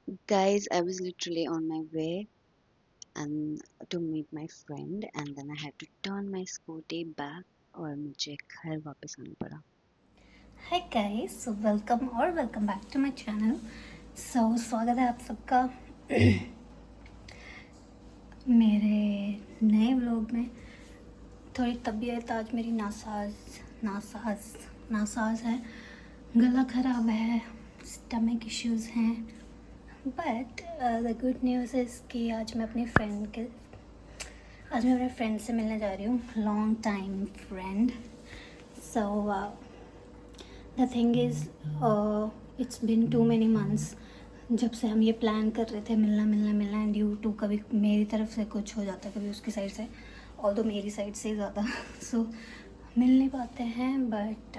Guys, I was literally on my way and to meet my friend and then I had to turn my scooty back और मुझे घर वापस आना पड़ा. Hi guys, so welcome back to my channel. स्वागत है आप सबका मेरे नए व्लॉग में. थोड़ी तबीयत आज मेरी नासाज है. गला ख़राब है, स्टमक इश्यूज़ हैं. But the good news is कि आज मैं अपने फ्रेंड से मिलने जा रही हूँ. Long time friend. So the thing is it's been too many months जब से हम ये प्लान कर रहे थे मिलना एंड यू टू. कभी मेरी तरफ से कुछ हो जाता है, कभी उसकी साइड से, और तो मेरी साइड से ही ज़्यादा. सो मिल नहीं पाते हैं. बट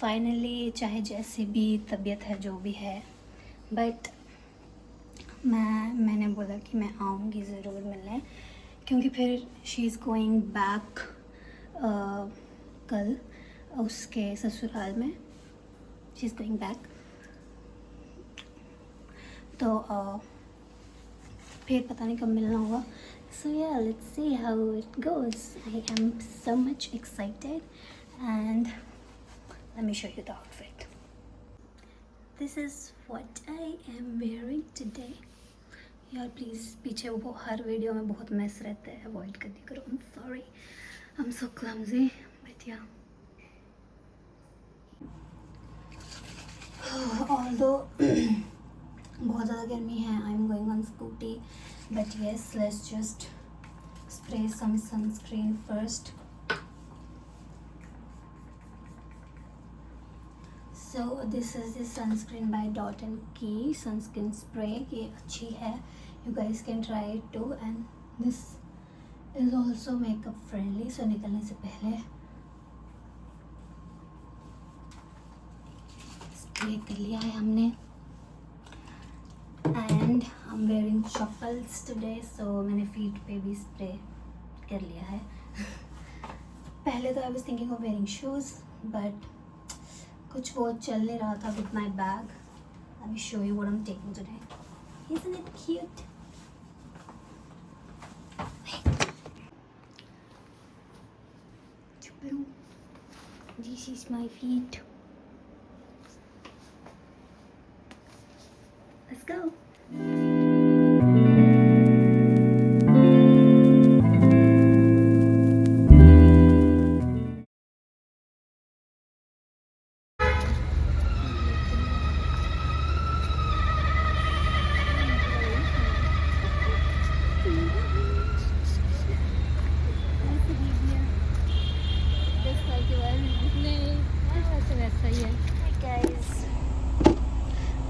फाइनली चाहे जैसी भी तबीयत है, जो भी है, बट मैंने बोला कि मैं आऊँगी ज़रूर मिलने, क्योंकि फिर शी इज़ गोइंग बैक कल उसके ससुराल में. She is going back. तो फिर पता नहीं कब मिलना होगा. सो या let's see how it goes. I am so much excited and let me show you the outfit. This is what I am wearing today. यार प्लीज़ पीछे वो हर वीडियो में बहुत मैस रहते हैं, अवॉइड कर दिया करो. I'm sorry, I'm so clumsy, but yeah. Although बहुत ज़्यादा गर्मी है, I am going on scooty, but yes, let's just spray some sunscreen first. So this is the sunscreen by Dot and Key sunscreen spray. ये अच्छी है, you guys can try it too. And this is also makeup friendly. So निकलने से पहले spray कर लिया है हमने. And I'm wearing chappals today, so मैंने feet पे भी स्प्रे कर लिया है. पहले तो I was thinking of wearing shoes, but कुछ बहुत चल नहीं रहा था with my bag. Let me show you what I'm taking today. Isn't it cute? This is my feet. Let's go.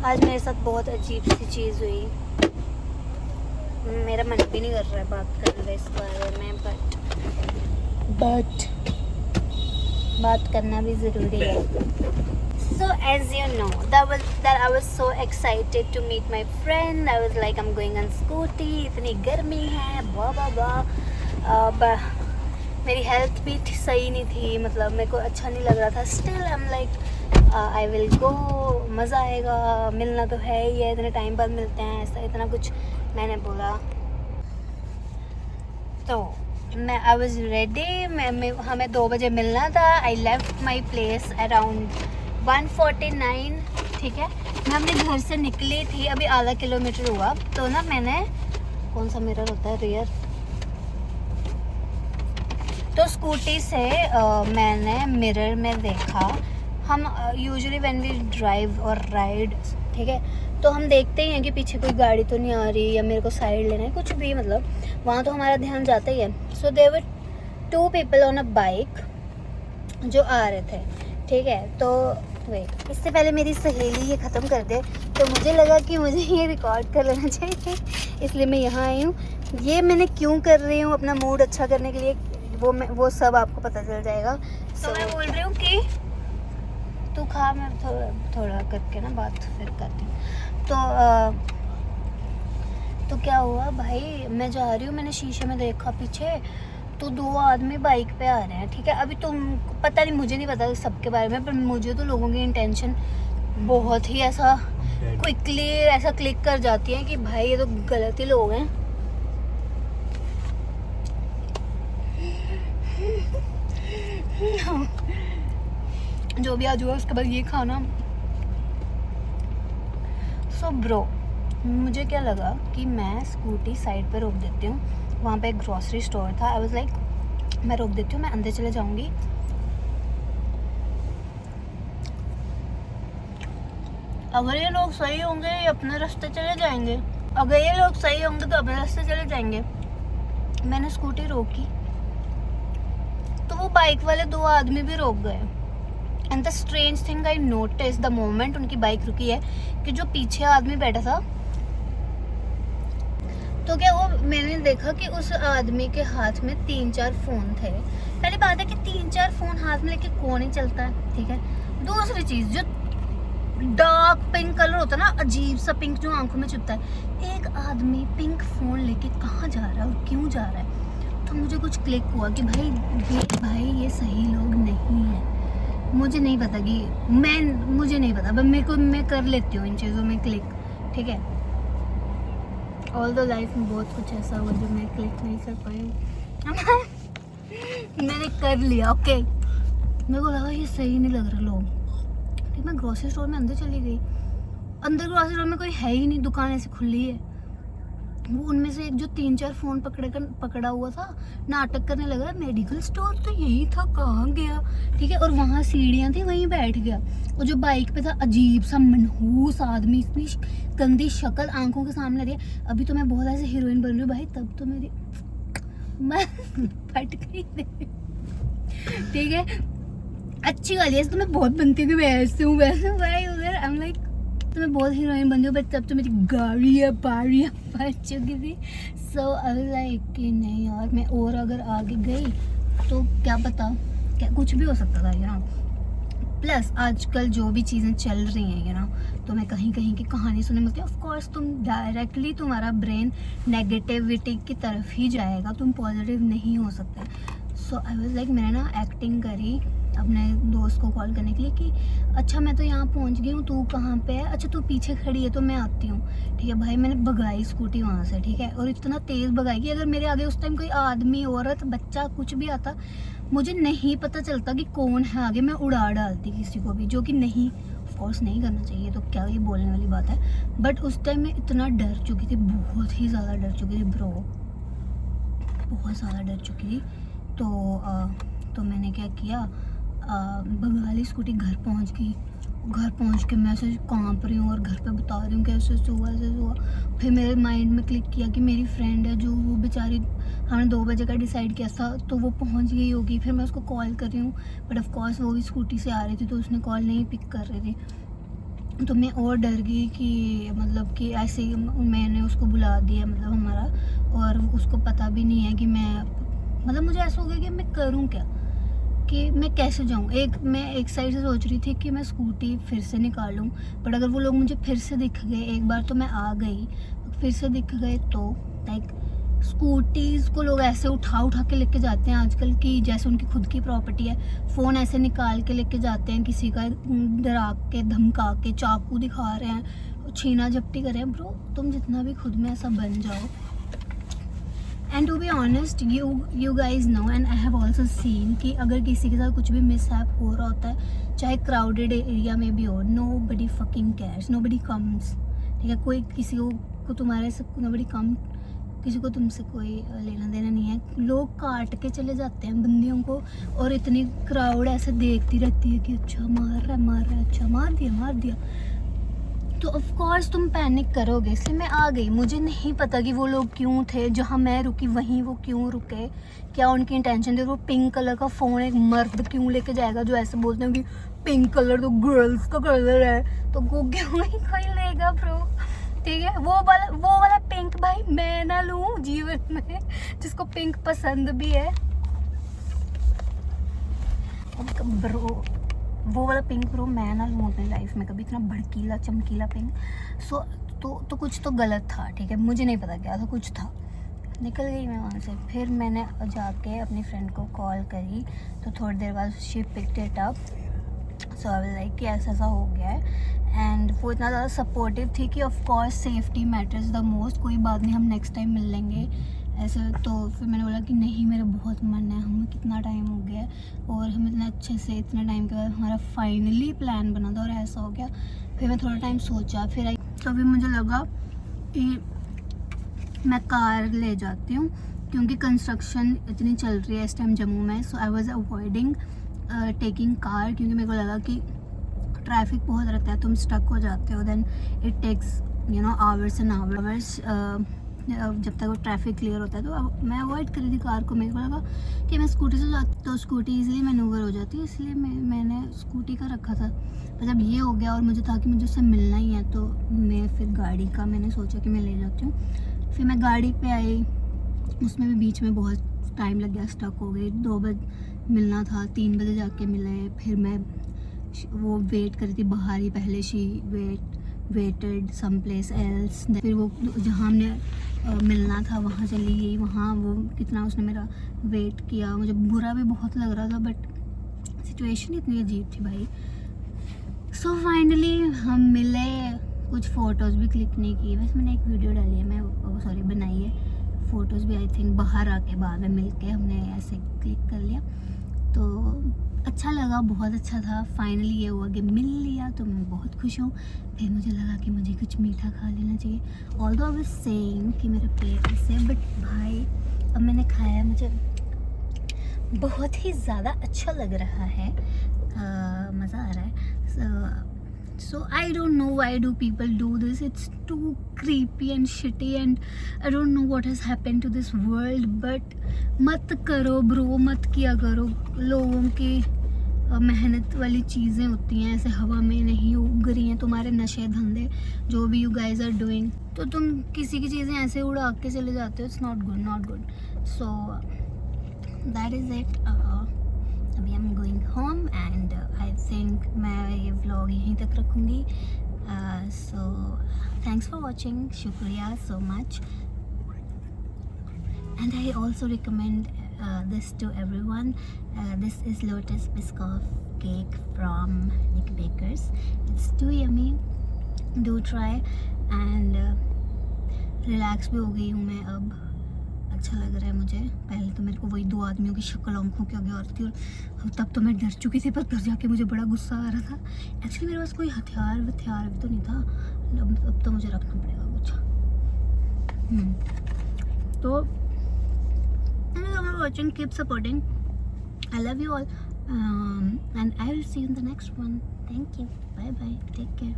आज मेरे साथ बहुत अजीब सी चीज़ हुई. मेरा मन भी नहीं कर रहा है बात करने इस बारे में, बट बात करना भी ज़रूरी है. So as you know, that I was so excited to meet my friend. I was like, I'm going on scooty. इतनी गर्मी है, मेरी हेल्थ भी सही नहीं थी, मतलब मेरे को अच्छा नहीं लग रहा था. Still I am like I will go, मज़ा आएगा, मिलना तो है ही है, इतने टाइम बाद मिलते हैं, ऐसा इतना कुछ मैंने बोला. तो आई वॉज रेडी. हमें 2 बजे मिलना था. I left my place around 1:49. ठीक है, मैं अपने घर से निकली थी, अभी आधा किलोमीटर हुआ. तो ना मैंने, कौन सा मिरर होता है, रियर, तो स्कूटी से मैंने मिरर में देखा. हम यूजुअली व्हेन वी ड्राइव और राइड, ठीक है, तो हम देखते ही हैं कि पीछे कोई गाड़ी तो नहीं आ रही, या मेरे को साइड लेना है, कुछ भी, मतलब वहाँ तो हमारा ध्यान जाता ही है. So there were 2 people on a bike जो आ रहे थे. ठीक है, तो वेट, इससे पहले मेरी सहेली ये ख़त्म कर दे, तो मुझे लगा कि मुझे ये रिकॉर्ड कर लेना चाहिए, इसलिए मैं यहाँ आई हूँ. ये मैंने क्यों कर रही हूँ, अपना मूड अच्छा करने के लिए, वो सब आपको पता चल जाएगा. तो मैं बोल रही हूँ कि तू खा, मैं थोड़ा करके ना बात फिर करती हूँ. तो क्या हुआ भाई, मैं जा रही हूँ, मैंने शीशे में देखा पीछे तो 2 आदमी बाइक पे आ रहे हैं. ठीक है, अभी तुम पता नहीं, मुझे नहीं पता सबके बारे में, पर मुझे तो लोगों की इंटेंशन बहुत ही ऐसा क्विकली ऐसा क्लिक कर जाती हैं कि भाई ये तो गलत ही लोग हैं। जो भी आज हुआ उसके बाद ये खाना। सो ब्रो, मुझे क्या लगा कि मैं स्कूटी साइड पे रोक देती हूँ। वहाँ पे एक ग्रॉसरी स्टोर था। आई वाज लाइक मैं रोक देती हूँ, मैं अंदर चले जाऊँगी। अगर ये लोग सही होंगे ये अपने रास्ते चले जाएंगे, अगर ये लोग सही होंगे तो अपने रास्ते चले जाएंगे। मैंने स्कूटी रोकी तो वो बाइक वाले 2 आदमी भी रोक गए। And the strange thing I notice the moment उनकी बाइक रुकी है कि जो पीछे आदमी बैठा था, तो क्या वो मैंने देखा कि उस आदमी के हाथ में 3-4 फोन थे। पहली बात है कि 3-4 फोन हाथ में लेके कौन ही चलता है, ठीक है। दूसरी चीज, जो डार्क पिंक कलर होता है ना, अजीब सा पिंक जो आंखों में चुभता है, एक आदमी पिंक फोन लेके कहाँ जा रहा है और क्यों जा रहा है। तो मुझे कुछ क्लिक हुआ कि भाई ये सही लोग नहीं है। मुझे नहीं पता कि मुझे नहीं पता, बस मैं कर लेती हूँ इन चीज़ों में क्लिक, ठीक है। ऑल द लाइफ में बहुत कुछ ऐसा हुआ जो मैं क्लिक नहीं कर पाई हूँ। मैंने कर लिया, ओके। मेरे को लगा ये सही नहीं लग रहा लोग, ठीक। मैं ग्रोसरी स्टोर में अंदर चली गई। अंदर ग्रोसरी स्टोर में कोई है ही नहीं, दुकान ऐसे खुली है। वो उनमें से एक जो 3-4 फोन पकड़ा हुआ था, नाटक करने लगा मेडिकल स्टोर तो यही था, कहाँ गया, ठीक है। और वहाँ सीढ़ियाँ थी, वहीं बैठ गया। और जो बाइक पे था अजीब सा मनहूस आदमी, इतनी गंदी शक्ल आंखों के सामने रही। अभी तो मैं बहुत ऐसे हीरोइन बन रही हूँ भाई, तब तो मैं फट गई, ठीक है। अच्छी वाली है तो मैं बहुत बनती हूँ कि मैं ऐसे हूँ वैसे हूँ भाई। उधर आई एम लाइक तो मैं बहुत हीरोइन बन रही हूँ, बट तब तो मेरी गाड़ियाँ बाड़ियाँ फट चुकी थी। सो आई वाज लाइक कि नहीं यार, मैं और अगर आगे गई तो क्या पता, क्या कुछ भी हो सकता था, यू नो। प्लस आजकल जो भी चीज़ें चल रही हैं, यू नो, तो मैं कहीं कहीं की कहानी सुनने मिलती है। ऑफ कोर्स तुम डायरेक्टली तुम्हारा ब्रेन नेगेटिविटी की तरफ ही जाएगा, तुम पॉजिटिव नहीं हो सकते। सो आई वाज लाइक मैंने ना एक्टिंग करी अपने दोस्त को कॉल करने के लिए कि अच्छा मैं तो यहाँ पहुँच गई हूँ, तू कहाँ पे है, अच्छा तू पीछे खड़ी है तो मैं आती हूँ, ठीक है। भाई मैंने भगाई स्कूटी वहाँ से, ठीक है। और इतना तेज़ भगाई कि अगर मेरे आगे उस टाइम कोई आदमी, औरत, बच्चा कुछ भी आता, मुझे नहीं पता चलता कि कौन है आगे, मैं उड़ा डालती किसी को भी, जो कि नहीं, ऑफकोर्स नहीं करना चाहिए, तो क्या ये बोलने वाली बात है। बट उस टाइम मैं इतना डर चुकी थी, बहुत ही ज़्यादा डर चुकी थी ब्रो, बहुत ज़्यादा डर चुकी थी। तो मैंने क्या किया, भगा ली स्कूटी, घर पहुंच गई। घर पहुंच के मैं ऐसे कांप रही हूँ और घर पे बता रही हूँ कि ऐसे हुआ ऐसे हुआ। फिर मेरे माइंड में क्लिक किया कि मेरी फ्रेंड है जो, वो बेचारी, हमने 2 बजे का डिसाइड किया था तो वो पहुंच गई होगी। फिर मैं उसको कॉल कर रही हूँ, बट ऑफ कोर्स वो भी स्कूटी से आ रही थी तो उसने कॉल नहीं पिक कर रही थी। तो मैं और डर गई कि मतलब कि ऐसे ही मैंने उसको बुला दिया, मतलब हमारा, और उसको पता भी नहीं है कि मतलब मुझे ऐसा हो गया कि मैं करूँ क्या, कि मैं कैसे जाऊँ। मैं एक साइड से सोच रही थी कि मैं स्कूटी फिर से निकालूँ, बट अगर वो लोग मुझे फिर से दिख गए, एक बार तो मैं आ गई, फिर से दिख गए तो लाइक स्कूटीज़ को लोग ऐसे उठा के लेके जाते हैं आजकल की जैसे उनकी खुद की प्रॉपर्टी है। फ़ोन ऐसे निकाल के लेके जाते हैं, किसी का डरा के, धमका के, चाकू दिखा रहे हैं, छीना झपटी कर रहे हैं। ब्रो तुम जितना भी खुद में ऐसा बन जाओ, and to be honest you guys know and I have also seen कि अगर किसी के साथ कुछ भी मिसहैप हो रहा होता है, चाहे क्राउडेड एरिया में भी हो, नो बडी फकिंग केयर्स, नो बडी कम्स, ठीक है। कोई किसी को तुम्हारे से, नो बडी कम, किसी को तुमसे कोई लेना देना नहीं है। लोग काट के चले जाते हैं बंदियों को, और इतनी क्राउड ऐसे देखती रहती है कि अच्छा मार रहा है, अच्छा मार दिया। तो ऑफ कोर्स तुम पैनिक करोगे, इसलिए मैं आ गई। मुझे नहीं पता कि वो लोग क्यों थे, जहाँ मैं रुकी वहीं वो क्यों रुके, क्या उनकी इंटेंशन थी। वो पिंक कलर का फ़ोन एक मर्द क्यों लेके जाएगा, जो ऐसे बोलते हैं कि पिंक कलर तो गर्ल्स का कलर है, तो वो क्यों ही कोई लेगा ब्रो, ठीक है। वो वाला पिंक भाई मैं ना लूँ जीवन में, जिसको पिंक पसंद भी है ब्रो, वो वाला पिंक ब्रो मैं ना लूँ अपनी लाइफ में कभी, इतना भड़कीला चमकीला पिंक। सो तो कुछ तो गलत था, ठीक है। मुझे नहीं पता क्या था, कुछ था। निकल गई मैं वहाँ से। फिर मैंने जाके अपनी फ्रेंड को कॉल करी, तो थोड़ी देर बाद she picked it up. So I was like कि ऐसा हो गया है एंड वो इतना ज़्यादा सपोर्टिव थी कि of course safety matters the most, कोई बात नहीं, हम नेक्स्ट टाइम मिल लेंगे ऐसे। तो फिर मैंने बोला कि नहीं, मेरा बहुत मन है, हमें कितना टाइम हो गया है और हम इतना अच्छे से इतने टाइम के बाद हमारा फाइनली प्लान बना था और ऐसा हो गया। फिर मैं थोड़ा टाइम सोचा, फिर तो फिर मुझे लगा कि मैं कार ले जाती हूँ, क्योंकि कंस्ट्रक्शन इतनी चल रही है इस टाइम जम्मू में। So I was avoiding taking car, क्योंकि मेरे को लगा कि ट्रैफिक बहुत रहता है, तुम स्टक हो जाते हो, then it takes hours and hours जब तक वो ट्रैफिक क्लियर होता है। तो मैं अवॉइड करी थी कार को। मेरे को लगा कि मैं स्कूटी से जाती तो स्कूटी इजीली मैनूवर हो जाती है, इसलिए मैंने स्कूटी का रखा था। पर जब ये हो गया और मुझे था कि मुझे उससे मिलना ही है, तो मैं फिर गाड़ी का मैंने सोचा कि मैं ले जाती हूँ। फिर मैं गाड़ी पे आई, उसमें भी बीच में बहुत टाइम लग गया, स्टक हो गई। 2 बजे मिलना था, 3 बजे जाके मिले। फिर मैं वो वेट करी थी बाहर ही, पहले she waited some place else. फिर वो जहाँ हमने मिलना था वहाँ चली गई, वहाँ वो कितना उसने मेरा वेट किया, मुझे बुरा भी बहुत लग रहा था, बट सिचुएशन इतनी अजीब थी भाई। सो फाइनली हम मिले, कुछ फ़ोटोज़ भी क्लिक नहीं की, बस मैंने एक वीडियो डाली है, मैं सॉरी बनाई है। फ़ोटोज़ भी आई थिंक बाहर आके बाद में मिल के हमने ऐसे क्लिक कर लिया, तो अच्छा लगा, बहुत अच्छा था। फाइनली ये हुआ कि मिल लिया, तो मैं बहुत खुश हूँ। फिर मुझे लगा कि मुझे कुछ मीठा खा लेना चाहिए, ऑल्दो आई वाज सेइंग कि मेरा पेट ऐसे, बट भाई अब मैंने खाया, मुझे बहुत ही ज़्यादा अच्छा लग रहा है, मज़ा आ रहा है। So I don't know why do people do this. It's too creepy and shitty, and I don't know what has happened to this world. But मत करो ब्रो, मत किया करो। लोगों की मेहनत वाली चीज़ें होती हैं ऐसे हवा में नहीं उग रही हैं, तुम्हारे नशे धंधे जो भी यू गाइज आर डूइंग, तो तुम किसी की चीज़ें ऐसे उड़ा के चले जाते हो। It's not good, not good. So that is it. अभी I am going home and I think मैं ये व्लॉग यहीं तक रखूँगी। सो थैंक्स फॉर वॉचिंग, शुक्रिया so much, and I also recommend this to everyone. This is Lotus Biscoff cake from Nick Bakers. It's too yummy. Do try. And relax भी हो गई हूँ मैं अब, अच्छा लग रहा है मुझे। पहले तो मेरे को वही 2 आदमियों की शक्ल आंखों के आगे आ रही थी, और तब तो मैं डर चुकी थी, पर घर जाके मुझे बड़ा गुस्सा आ रहा था। एक्चुअली मेरे पास कोई हथियार भी तो नहीं था। अब तो मुझे रखना पड़ेगा कुछ। तो thank you so much for watching, keep supporting, I love you all, and I will see you in the next one. Thank you, bye bye, take care.